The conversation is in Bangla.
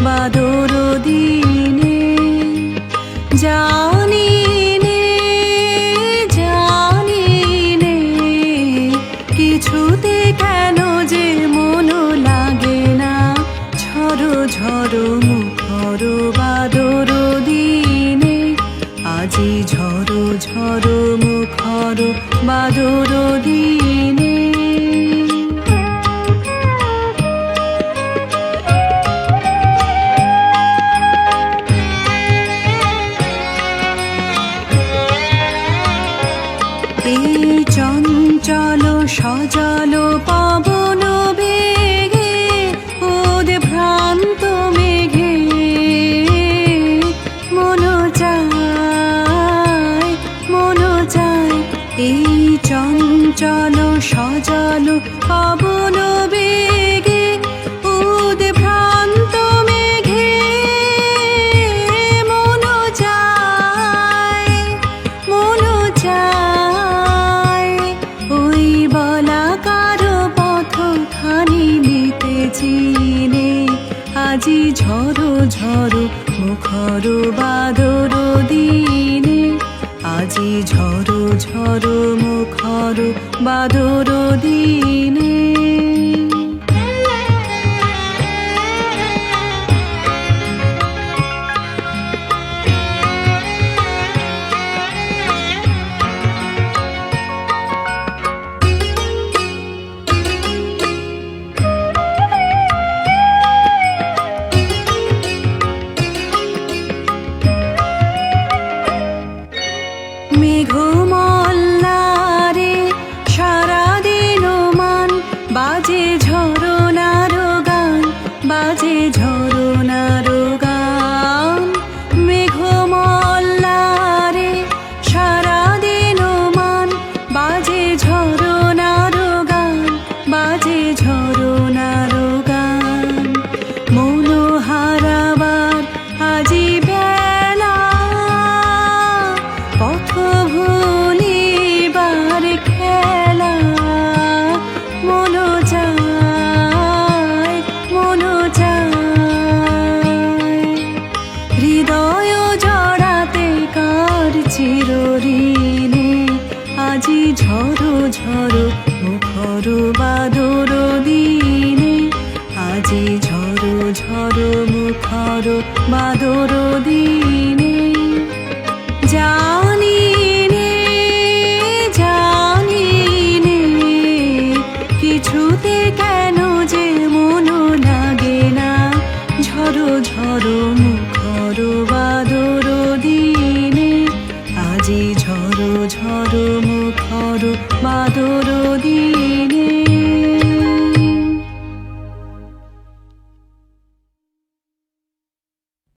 বাদর দিনে। জানি নে জানি নে কিছুতে কেন যে মন লাগে না। ঝড়ো ঝড়ো মুখর বাদর দিনে, আজি ঝড়ো ঝড়ো মুখর বাদর দিনে। এই চঞ্চল সজল পবন বেগে, ওদে ভ্রান্ত মেঘে মন চায় মন চায়। এই চঞ্চল সজল পবন বেগে, ওদে ভ্রান্ত মেঘে মন চায় মন চায়। ওই বলাকার পথ খানি নিতে চিনে, আজি ঝড়ো ঝড়ো মুখর বাদর দিনে। আজি ঝড়ো ঝড়ো মুখর বাদর দিনে। মেঘমল্লারে সারাদিন মান, বাজে ঝরনার গান বাজে ঝরনার গান। মেঘমল্লারে সারাদিন মান, বাজে ঝরনার গান বাজে ঝরনার গান। মন হারাবার আজি বেলা, পথ ভুলিবার খেলা। মন চায় মন চায়। হৃদয় জড়াতে কার চিরঋণে, আজি ঝড়ো ঝড়ো মুখর বাদর দিনে। আজি ঝড়ো ঝড়ো মুখর বাদর দিনে। জানি নে জানি নে কিছুতে কেন যে মন লাগে না। ঝড়ো ঝড়ো মুখর বাদর দিনে, আজি ঝড়ো ঝড়ো মুখর বাদর দিনে।